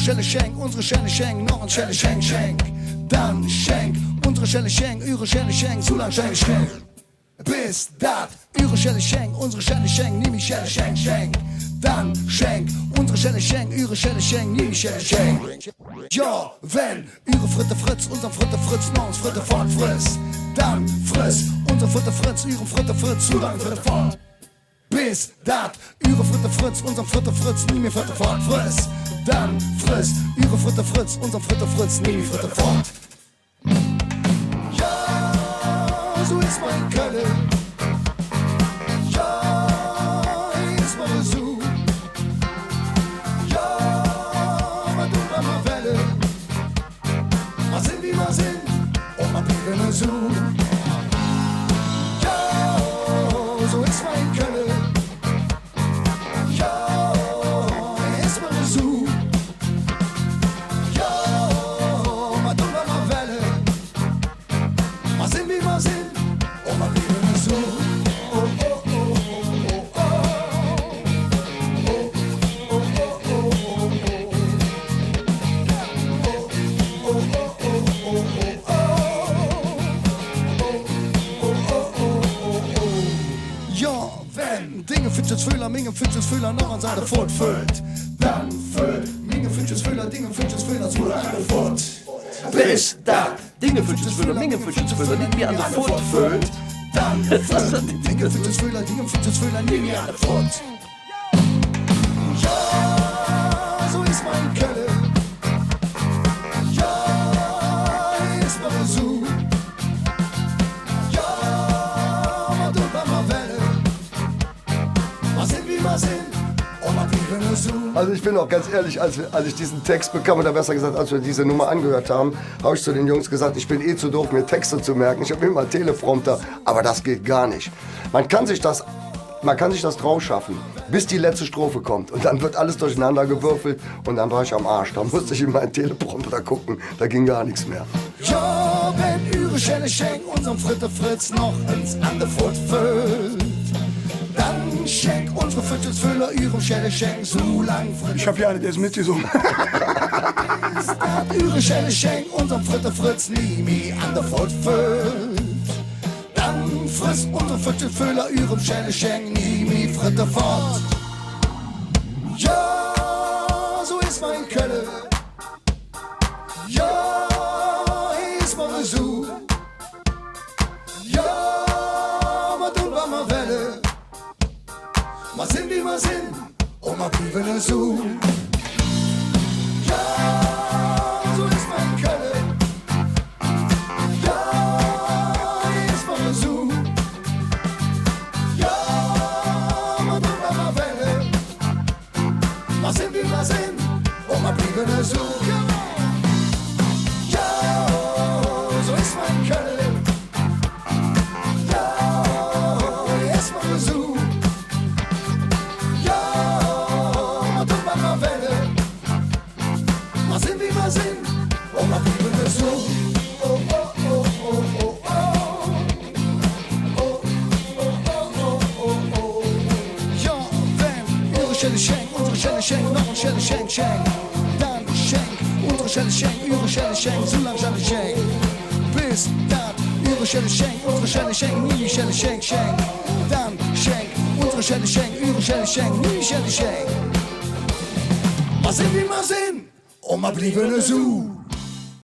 Schäle Schäng, unsere Schäle Schäng, noch ein Schäle Schäng, Schenk. Dann schenk, unsere Schäle Schäng, ihre Schäle Schäng, so lang Schäle Schäng. Bis dat, ihre Schäle Schäng, unsere Schäle Schäng, nimm ich Schäle Schäng, Schenk. Dann schenk, unsere Schäle Schäng, ihre Schäle Schäng, nimm ich Schäle Schäng. Ja, wenn ihre Fritte Fritz, unser Fritte Fritz, noch uns Fritte fort friss. Dann friss, unser Fritte Fritz, ihre Fritte Fritz, so lang Fritte fort. Bis dat, ihre Fritte Fritz, unser Fritte Fritz, nimm mir Fritte fort friss. Dann friss, ihre Fritte Fritz, unser Fritte Fritz, nimm mir Fritte fort. Ja, so ist mein Kölle. Ja, ist meine Su. Ja, man tut mal Welle. Was sind wie wir sind, und man blieb eine Su. Ja, so ist mein Kölle. Ja, ist meine Su. Ja, man tut mal Welle. Was sind wie wir sind, und man blieb eine Su. Dinge findest Fühler, Minge findest Fühler, noch an seine Furt füllt. Dann füllt, Minge findest Fühler, Dinge findest Fühler, so lange fort. Bis da, Dinge findest Fühler, Minge findest Fühler, nicht mehr an der Furt füllt. Dann füllt, Dinge findest Fühler, Dinge findest Fühler, nicht mehr an der Furt. Ja, so ist mein Kölle. Ja, ist meine Su. Ja, man tut mal Welle. Also ich bin auch ganz ehrlich, als ich diesen Text bekam, oder besser gesagt, als wir diese Nummer angehört haben, habe ich zu den Jungs gesagt, ich bin zu doof, mir Texte zu merken. Ich habe immer einen Teleprompter, aber das geht gar nicht. Man kann sich das drauf schaffen, bis die letzte Strophe kommt. Und dann wird alles durcheinander gewürfelt und dann war ich am Arsch. Da musste ich in meinen Teleprompter gucken, da ging gar nichts mehr. Ja, wenn ihre Schäle Schäng unserem Fritte Fritz noch ins Anderfurt füllt, dann schenk unsere Füttelfüller ihrem Schäle Schäng so lang Fritte. Ich hab hier eine, der ist mitgesungen. Ihre Schäle Schäng unserem Fritte Fritz nie mehr Anderfurt füllt. Dann frisst unsere Füttelfüller ihrem Schäle Schäng nie mehr Fritte fort. Ja, so ist mein Kölle. Ja, ist meine Su. Ja, man tut mal Welle. Was sind wie wir sind, und man blieb eine Su. Ja, so ist mein Kölle. Ja, ist meine Su. Ja, man tut mal Welle. Was sind wie wir sind, und man blieb eine Su. Ja, so ist mein Kölle. Ja, ist meine Su. Schäle Schäng, unsere Schäle Schäng, noch ein Schäle Schäng, Schenk. Dann schenk, unsere Schäle Schäng, ihre Schäle Schäng, so lang Schäle Schäng. Bis dat, ihre Schäle Schäng, unsere Schäle Schäng, nie Schäle Schäng, Schenk. Dann schenk, unsere Schäle Schäng, ihre Schäle Schäng, nie Schäle Schäng. Was sind wie wir sind, und man blieb eine Su.